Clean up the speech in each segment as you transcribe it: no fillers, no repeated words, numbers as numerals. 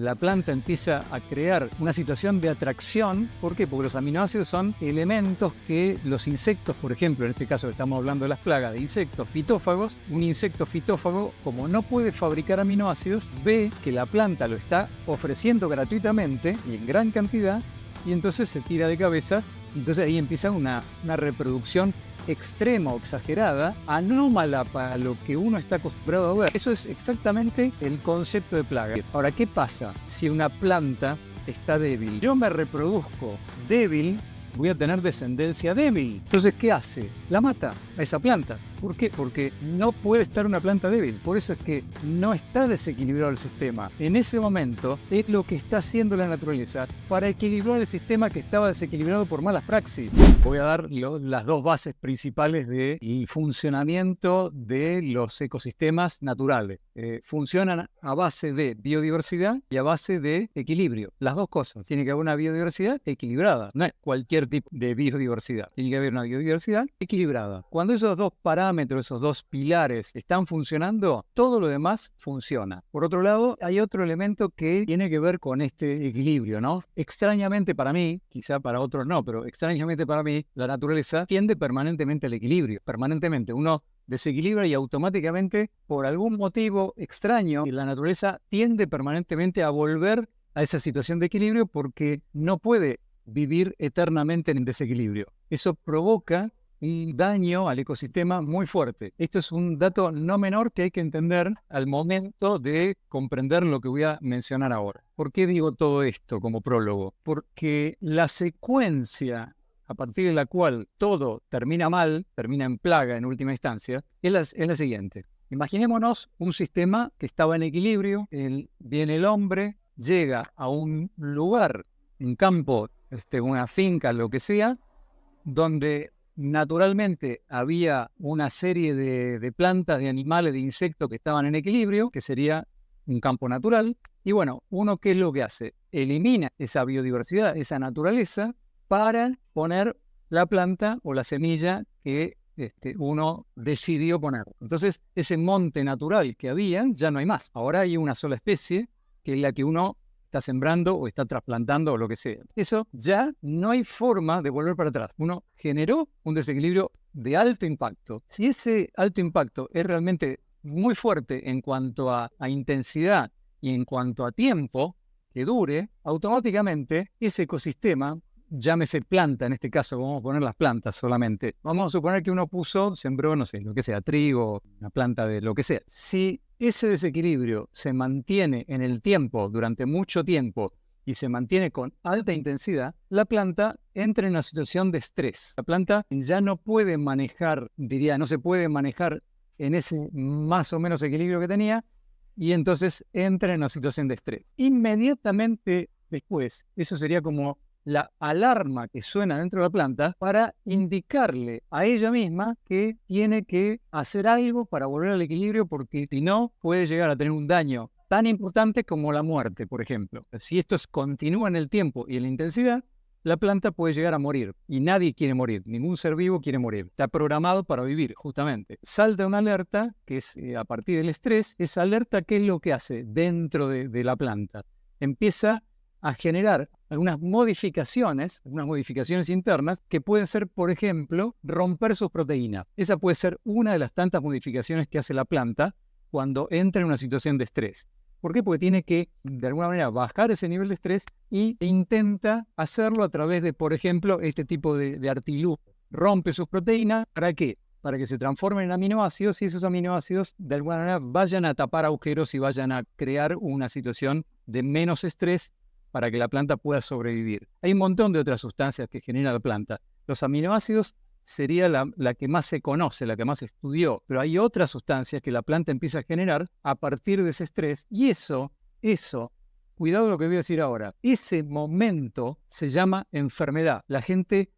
la planta empieza a crear una situación de atracción. ¿Por qué? Porque los aminoácidos son elementos que los insectos, por ejemplo, en este caso estamos hablando de las plagas de insectos fitófagos, un insecto fitófago, como no puede fabricar aminoácidos, ve que la planta lo está ofreciendo gratuitamente y en gran cantidad, y entonces se tira de cabeza. Entonces ahí empieza una reproducción extrema o exagerada, anómala para lo que uno está acostumbrado a ver. Eso es exactamente el concepto de plaga. Ahora, ¿qué pasa si una planta está débil? Yo me reproduzco débil, voy a tener descendencia débil. Entonces, ¿qué hace? La mata a esa planta. ¿Por qué? Porque no puede estar una planta débil. Por eso es que no está desequilibrado el sistema. En ese momento es lo que está haciendo la naturaleza para equilibrar el sistema que estaba desequilibrado por malas praxis. Voy a dar las dos bases principales del funcionamiento de los ecosistemas naturales. Funcionan a base de biodiversidad y a base de equilibrio. Las dos cosas. Tiene que haber una biodiversidad equilibrada. No es cualquier tipo de biodiversidad. Tiene que haber una biodiversidad equilibrada. Cuando esos dos parámetros, esos dos pilares están funcionando, todo lo demás funciona. Por otro lado, hay otro elemento que tiene que ver con este equilibrio, ¿no? Extrañamente para mí, quizá para otros no, pero extrañamente para mí, la naturaleza tiende permanentemente al equilibrio. Permanentemente. Uno desequilibra y automáticamente, por algún motivo extraño, la naturaleza tiende permanentemente a volver a esa situación de equilibrio porque no puede vivir eternamente en desequilibrio. Eso provoca un daño al ecosistema muy fuerte. Esto es un dato no menor que hay que entender al momento de comprender lo que voy a mencionar ahora. ¿Por qué digo todo esto como prólogo? Porque la secuencia a partir de la cual todo termina mal, termina en plaga en última instancia, es la siguiente. Imaginémonos un sistema que estaba en equilibrio, viene el hombre, llega a un lugar, un campo, una finca, lo que sea, donde naturalmente había una serie de plantas, de animales, de insectos que estaban en equilibrio, que sería un campo natural. Y bueno, uno, ¿qué es lo que hace? Elimina esa biodiversidad, esa naturaleza, para poner la planta o la semilla que uno decidió poner. Entonces, ese monte natural que había, ya no hay más. Ahora hay una sola especie, que es la que uno está sembrando o está trasplantando o lo que sea. Eso ya no hay forma de volver para atrás. Uno generó un desequilibrio de alto impacto. Si ese alto impacto es realmente muy fuerte en cuanto a intensidad y en cuanto a tiempo que dure, automáticamente ese ecosistema, llámese planta en este caso, vamos a poner las plantas solamente. Vamos a suponer que uno sembró, no sé, lo que sea, trigo, una planta de lo que sea. Si ese desequilibrio se mantiene en el tiempo, durante mucho tiempo, y se mantiene con alta intensidad, la planta entra en una situación de estrés. La planta ya no puede manejar, no se puede manejar en ese más o menos equilibrio que tenía, y entonces entra en una situación de estrés. Inmediatamente después, eso sería como la alarma que suena dentro de la planta para indicarle a ella misma que tiene que hacer algo para volver al equilibrio, porque si no puede llegar a tener un daño tan importante como la muerte, por ejemplo. Si esto continúa en el tiempo y en la intensidad, la planta puede llegar a morir, y nadie quiere morir, ningún ser vivo quiere morir. Está programado para vivir, justamente. Salta una alerta, que es a partir del estrés. Esa alerta, ¿qué es lo que hace dentro de la planta? Empieza a generar algunas modificaciones internas que pueden ser, por ejemplo, romper sus proteínas. Esa puede ser una de las tantas modificaciones que hace la planta cuando entra en una situación de estrés. ¿Por qué? Porque tiene que, de alguna manera, bajar ese nivel de estrés e intenta hacerlo a través de, por ejemplo, este tipo de artilugio. Rompe sus proteínas. ¿Para qué? Para que se transformen en aminoácidos, y esos aminoácidos, de alguna manera, vayan a tapar agujeros y vayan a crear una situación de menos estrés para que la planta pueda sobrevivir. Hay un montón de otras sustancias que genera la planta. Los aminoácidos sería la que más se conoce, la que más se estudió, pero hay otras sustancias que la planta empieza a generar a partir de ese estrés, y eso, cuidado lo que voy a decir ahora, ese momento se llama enfermedad. La gente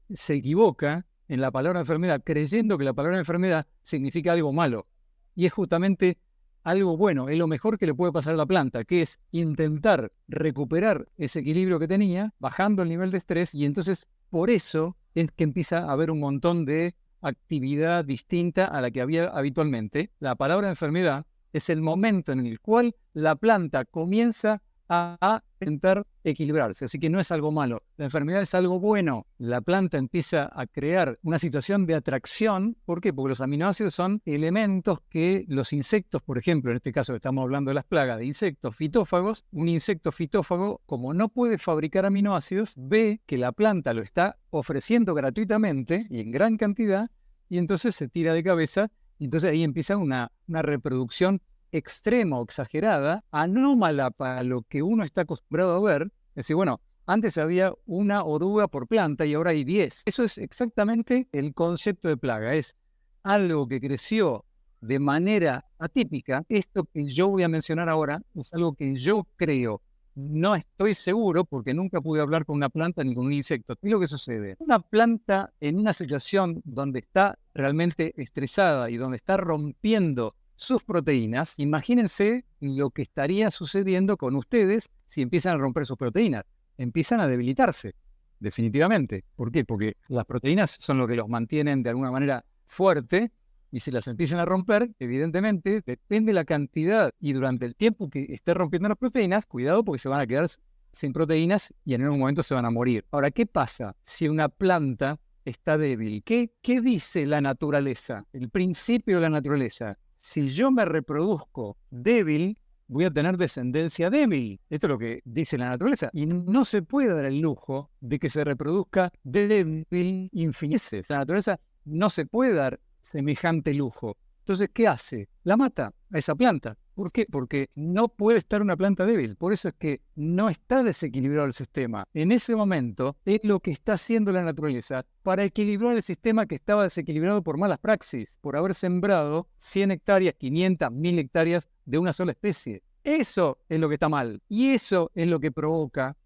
se equivoca en la palabra enfermedad, creyendo que la palabra enfermedad significa algo malo, y es justamente algo bueno, es lo mejor que le puede pasar a la planta, que es intentar recuperar ese equilibrio que tenía, bajando el nivel de estrés, y entonces por eso es que empieza a haber un montón de actividad distinta a la que había habitualmente. La palabra enfermedad es el momento en el cual la planta comienza a intentar equilibrarse. Así que no es algo malo. La enfermedad es algo bueno. La planta empieza a crear una situación de atracción. ¿Por qué? Porque los aminoácidos son elementos que los insectos, por ejemplo, en este caso estamos hablando de las plagas de insectos fitófagos, un insecto fitófago, como no puede fabricar aminoácidos, ve que la planta lo está ofreciendo gratuitamente y en gran cantidad, y entonces se tira de cabeza, y entonces ahí empieza una reproducción extrema o exagerada, anómala para lo que uno está acostumbrado a ver. Es decir, bueno, antes había una oruga por planta y ahora hay 10. Eso es exactamente el concepto de plaga. Es algo que creció de manera atípica. Esto que yo voy a mencionar ahora es algo que yo creo. No estoy seguro porque nunca pude hablar con una planta ni con un insecto. ¿Qué es lo que sucede? Una planta en una situación donde está realmente estresada y donde está rompiendo sus proteínas, imagínense lo que estaría sucediendo con ustedes si empiezan a romper sus proteínas. Empiezan a debilitarse, definitivamente. ¿Por qué? Porque las proteínas son lo que los mantienen de alguna manera fuerte, y si las empiezan a romper, evidentemente, depende de la cantidad y durante el tiempo que esté rompiendo las proteínas, cuidado porque se van a quedar sin proteínas y en algún momento se van a morir. Ahora, ¿qué pasa si una planta está débil? ¿Qué dice la naturaleza? El principio de la naturaleza. Si yo me reproduzco débil, voy a tener descendencia débil. Esto es lo que dice la naturaleza. Y no se puede dar el lujo de que se reproduzca débil infinices. La naturaleza no se puede dar semejante lujo. Entonces, ¿qué hace? La mata a esa planta. ¿Por qué? Porque no puede estar una planta débil. Por eso es que no está desequilibrado el sistema. En ese momento es lo que está haciendo la naturaleza para equilibrar el sistema que estaba desequilibrado por malas praxis, por haber sembrado 100 hectáreas, 500, 1000 hectáreas de una sola especie. Eso es lo que está mal. Y eso es lo que provoca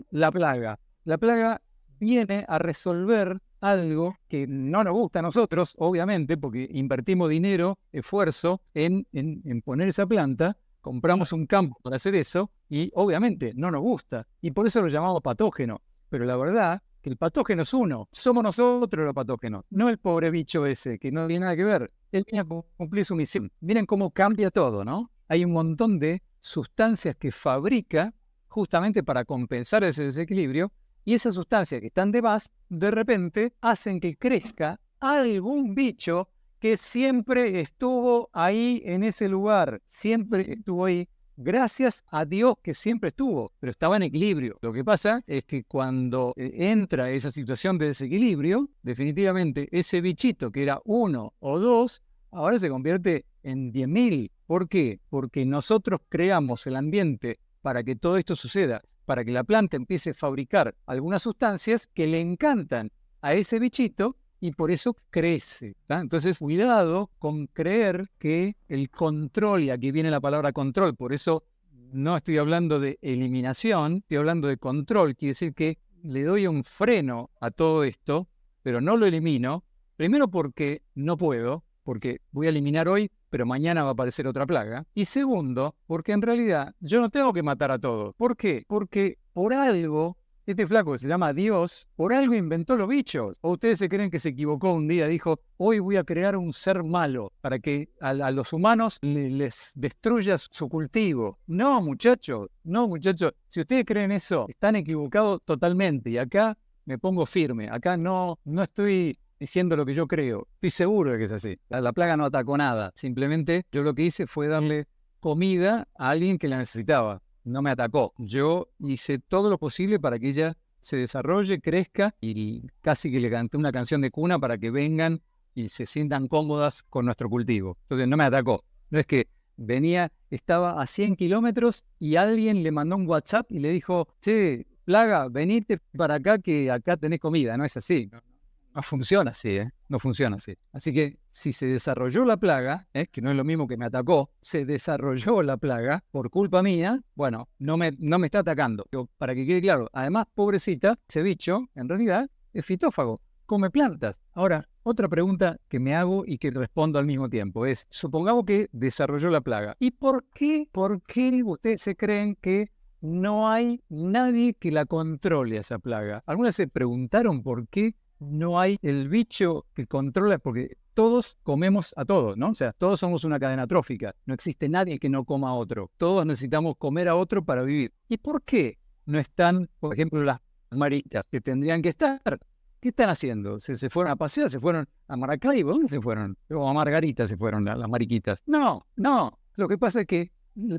la plaga. La plaga viene a resolver algo que no nos gusta a nosotros, obviamente, porque invertimos dinero, esfuerzo en poner esa planta, compramos un campo para hacer eso y obviamente no nos gusta. Y por eso lo llamamos patógeno. Pero la verdad que el patógeno es uno. Somos nosotros los patógenos, no el pobre bicho ese que no tiene nada que ver. Él viene a cumplir su misión. Miren cómo cambia todo, ¿no? Hay un montón de sustancias que fabrica justamente para compensar ese desequilibrio. Y esas sustancias que están de más, de repente hacen que crezca algún bicho que siempre estuvo ahí en ese lugar, siempre estuvo ahí, gracias a Dios que siempre estuvo, pero estaba en equilibrio. Lo que pasa es que cuando entra esa situación de desequilibrio, definitivamente ese bichito que era 1 o 2, ahora se convierte en 10.000. ¿Por qué? Porque nosotros creamos el ambiente para que todo esto suceda, para que la planta empiece a fabricar algunas sustancias que le encantan a ese bichito y por eso crece. ¿Tá? Entonces, cuidado con creer que el control, y aquí viene la palabra control, por eso no estoy hablando de eliminación, estoy hablando de control, quiere decir que le doy un freno a todo esto, pero no lo elimino, primero porque no puedo, porque voy a eliminar hoy, pero mañana va a aparecer otra plaga. Y segundo, porque en realidad yo no tengo que matar a todos. ¿Por qué? Porque por algo, este flaco que se llama Dios, por algo inventó los bichos. ¿O ustedes se creen que se equivocó un día? Dijo, hoy voy a crear un ser malo para que a los humanos les destruya su cultivo. No, muchachos, no, muchachos. Si ustedes creen eso, están equivocados totalmente. Y acá me pongo firme. Acá no estoy diciendo lo que yo creo. Estoy seguro de que es así. La plaga no atacó nada. Simplemente yo lo que hice fue darle comida a alguien que la necesitaba. No me atacó. Yo hice todo lo posible para que ella se desarrolle, crezca y casi que le canté una canción de cuna para que vengan y se sientan cómodas con nuestro cultivo. Entonces no me atacó. No es que venía, estaba a 100 kilómetros y alguien le mandó un WhatsApp y le dijo, che, plaga, venite para acá que acá tenés comida. No es así. No funciona así, no funciona así. Así que si se desarrolló la plaga, que no es lo mismo que me atacó, se desarrolló la plaga por culpa mía, bueno, no me está atacando. Pero para que quede claro, además, pobrecita, ese bicho, en realidad, es fitófago, come plantas. Ahora, otra pregunta que me hago y que respondo al mismo tiempo es, supongamos que desarrolló la plaga. ¿Y por qué ustedes se creen que no hay nadie que la controle a esa plaga? ¿Algunas se preguntaron por qué no hay el bicho que controla? Porque todos comemos a todos, ¿no? O sea, todos somos una cadena trófica. No existe nadie que no coma a otro. Todos necesitamos comer a otro para vivir. ¿Y por qué no están, por ejemplo, las mariquitas que tendrían que estar? ¿Qué están haciendo? ¿Se fueron a pasear? ¿Se fueron a Maracaibo? ¿Dónde se fueron? O a Margarita se fueron las mariquitas. No. Lo que pasa es que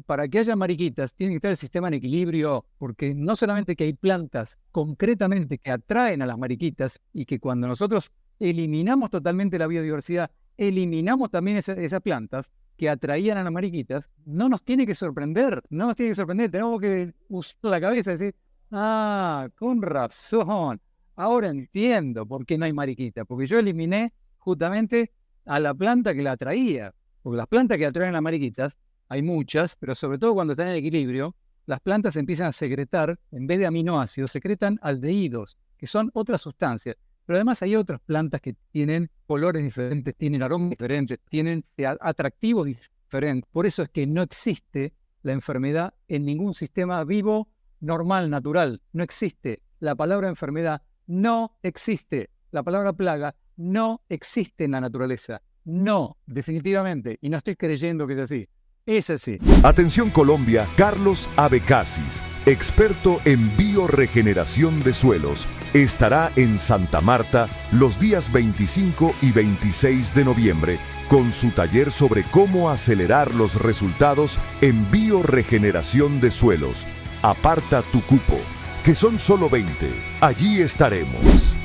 para que haya mariquitas tiene que estar el sistema en equilibrio, porque no solamente que hay plantas concretamente que atraen a las mariquitas y que cuando nosotros eliminamos totalmente la biodiversidad, eliminamos también esas plantas que atraían a las mariquitas, no nos tiene que sorprender, tenemos que usar la cabeza y decir, con razón, ahora entiendo por qué no hay mariquitas, porque yo eliminé justamente a la planta que la atraía, porque las plantas que atraen a las mariquitas, hay muchas, pero sobre todo cuando están en equilibrio, las plantas empiezan a secretar, en vez de aminoácidos, secretan aldehídos, que son otras sustancias. Pero además hay otras plantas que tienen colores diferentes, tienen aromas diferentes, tienen atractivos diferentes. Por eso es que no existe la enfermedad en ningún sistema vivo, normal, natural. No existe. La palabra enfermedad no existe. La palabra plaga no existe en la naturaleza. No, definitivamente. Y no estoy creyendo que es así. Es así. Atención Colombia, Carlos Abecasis, experto en bioregeneración de suelos, estará en Santa Marta los días 25 y 26 de noviembre con su taller sobre cómo acelerar los resultados en bioregeneración de suelos. Aparta tu cupo, que son solo 20. Allí estaremos.